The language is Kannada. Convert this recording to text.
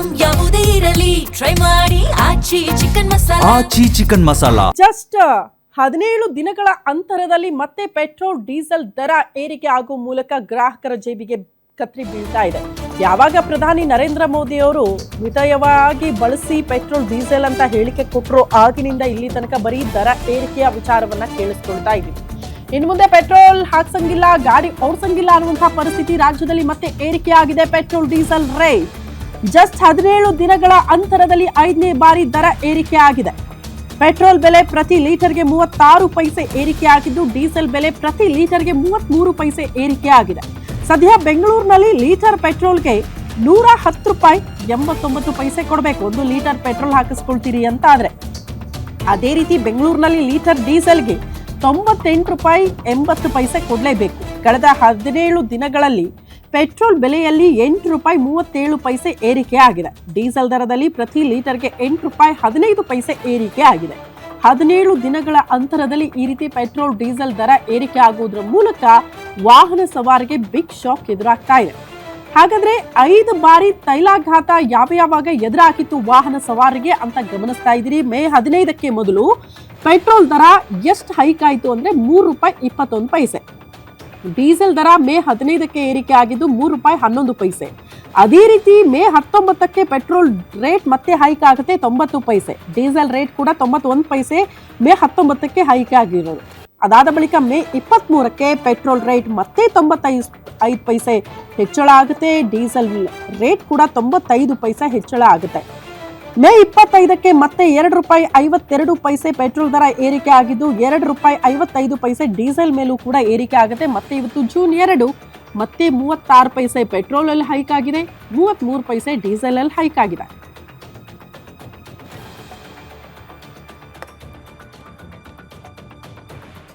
ಐಟಂ ಯಾವುದೇ ಇರಲಿ ಟ್ರೈ ಮಾಡಿ ಆಚಿ ಚಿಕನ್ ಮಸಾಲಾ. ಜಸ್ಟ್ 17 ದಿನಗಳ ಅಂತರದಲ್ಲಿ ಮತ್ತೆ ಪೆಟ್ರೋಲ್ ಡೀಸೆಲ್ ದರ ಏರಿಕೆ ಆಗುವ ಮೂಲಕ ಗ್ರಾಹಕರ ಜೇಬಿಗೆ ಕತ್ರಿ ಬೀಳ್ತಾ ಇದೆ. ಯಾವಾಗ ಪ್ರಧಾನಿ ನರೇಂದ್ರ ಮೋದಿ ಅವರು ಮಿತವಾಗಿ ಬಳಸಿ ಪೆಟ್ರೋಲ್ ಡೀಸೆಲ್ ಅಂತ ಹೇಳಿಕೆ ಕೊಟ್ಟರು, ಆಗಿನಿಂದ ಇಲ್ಲಿ ತನಕ ಬರೀ ದರ ಏರಿಕೆಯ ವಿಚಾರವನ್ನ ಕೇಳಿಸ್ಕೊಳ್ತಾ ಇದ್ದೀವಿ. ಇನ್ನು ಮುಂದೆ ಪೆಟ್ರೋಲ್ ಹಾಕ್ಸಂಗಿಲ್ಲ, ಗಾಡಿ ಓಡಿಸಂಗಿಲ್ಲ ಅನ್ನುವಂತಹ ಪರಿಸ್ಥಿತಿ ರಾಜ್ಯದಲ್ಲಿ ಮತ್ತೆ ಏರಿಕೆ ಆಗಿದೆ. ಪೆಟ್ರೋಲ್ ಡೀಸೆಲ್ ರೇಟ್ ಜಸ್ಟ್ 17 ದಿನಗಳ ಅಂತರದಲ್ಲಿ 5ನೇ ಬಾರಿ ದರ ಏರಿಕೆ ಆಗಿದೆ. ಪೆಟ್ರೋಲ್ ಬೆಲೆ ಪ್ರತಿ ಲೀಟರ್ಗೆ 36 ಪೈಸೆ ಏರಿಕೆ ಆಗಿದ್ದು, ಡೀಸೆಲ್ ಬೆಲೆ ಪ್ರತಿ ಲೀಟರ್ಗೆ 33 ಪೈಸೆ ಏರಿಕೆ ಆಗಿದೆ. ಸದ್ಯ ಬೆಂಗಳೂರಿನಲ್ಲಿ ಲೀಟರ್ ಪೆಟ್ರೋಲ್ಗೆ 110 ರೂಪಾಯಿ 89 ಪೈಸೆ ಕೊಡಬೇಕು, 1 ಲೀಟರ್ ಪೆಟ್ರೋಲ್ ಹಾಕಿಸ್ಕೊಳ್ತೀರಿ ಅಂತ ಆದ್ರೆ. ಅದೇ ರೀತಿ ಬೆಂಗಳೂರಿನಲ್ಲಿ ಲೀಟರ್ ಡೀಸೆಲ್ಗೆ 98 ರೂಪಾಯಿ 80 ಪೈಸೆ ಕೊಡಲೇಬೇಕು. ಕಳೆದ 17 ದಿನಗಳಲ್ಲಿ ಪೆಟ್ರೋಲ್ ಬೆಲೆಯಲ್ಲಿ 8 ರೂಪಾಯಿ 37 ಪೈಸೆ ಏರಿಕೆ ಆಗಿದೆ. ಡೀಸೆಲ್ ದರದಲ್ಲಿ ಪ್ರತಿ ಲೀಟರ್ಗೆ 8 ರೂಪಾಯಿ 15 ಪೈಸೆ ಏರಿಕೆ ಆಗಿದೆ. 17 ದಿನಗಳ ಅಂತರದಲ್ಲಿ ಈ ರೀತಿ ಪೆಟ್ರೋಲ್ ಡೀಸೆಲ್ ದರ ಏರಿಕೆ ಆಗುವುದರ ಮೂಲಕ ವಾಹನ ಸವಾರಿಗೆ ಬಿಗ್ ಶಾಕ್ ಎದುರಾಗ್ತಾ ಇದೆ. ಹಾಗಾದ್ರೆ 5 ಬಾರಿ ತೈಲಾಘಾತ ಯಾವಾಗ ಎದುರಾಗಿತ್ತು ವಾಹನ ಸವಾರಿಗೆ ಅಂತ ಗಮನಿಸ್ತಾ ಇದ್ದೀರಿ. ಮೇ 15ಕ್ಕೆ ಮೊದಲು ಪೆಟ್ರೋಲ್ ದರ ಎಷ್ಟು ಹೈಕ್ ಆಯಿತು ಅಂದ್ರೆ 3 ರೂಪಾಯಿ 21 ಪೈಸೆ. ಡೀಸೆಲ್ ದರ ಮೇ 15ಕ್ಕೆ ಏರಿಕೆ ಆಗಿದ್ದು 3 ರೂಪಾಯಿ 11 ಪೈಸೆ. ಅದೇ ರೀತಿ ಮೇ 19ಕ್ಕೆ ಪೆಟ್ರೋಲ್ ರೇಟ್ ಮತ್ತೆ ಹೈಕ್ ಆಗುತ್ತೆ 90 ಪೈಸೆ. ಡೀಸೆಲ್ ರೇಟ್ ಕೂಡ 91 ಪೈಸೆ ಮೇ 19ಕ್ಕೆ ಹೈಕ್ ಆಗಿರೋದು. ಅದಾದ ಬಳಿಕ ಮೇ 23ಕ್ಕೆ ಪೆಟ್ರೋಲ್ ರೇಟ್ ಮತ್ತೆ 95 ಪೈಸೆ ಹೆಚ್ಚಳ ಆಗುತ್ತೆ. ಡೀಸೆಲ್ ರೇಟ್ ಕೂಡ 95 ಪೈಸೆ ಹೆಚ್ಚಳ ಆಗುತ್ತೆ. ಮೇ 25ಕ್ಕೆ ಮತ್ತೆ 2 ರೂಪಾಯಿ 52 ಪೈಸೆ ಪೆಟ್ರೋಲ್ ದರ ಏರಿಕೆ ಆಗಿದ್ದು, 2 ರೂಪಾಯಿ 55 ಪೈಸೆ ಡೀಸೆಲ್ ಮೇಲೂ ಕೂಡ ಏರಿಕೆ ಆಗುತ್ತೆ. ಮತ್ತೆ ಇವತ್ತು ಜೂನ್ 2 ಮತ್ತೆ 36 ಪೈಸೆ ಪೆಟ್ರೋಲ್ ಅಲ್ಲಿ ಹೈಕ್ ಆಗಿದೆ, 33 ಪೈಸೆ ಡೀಸೆಲ್ ಅಲ್ಲಿ ಹೈಕ್ ಆಗಿದೆ.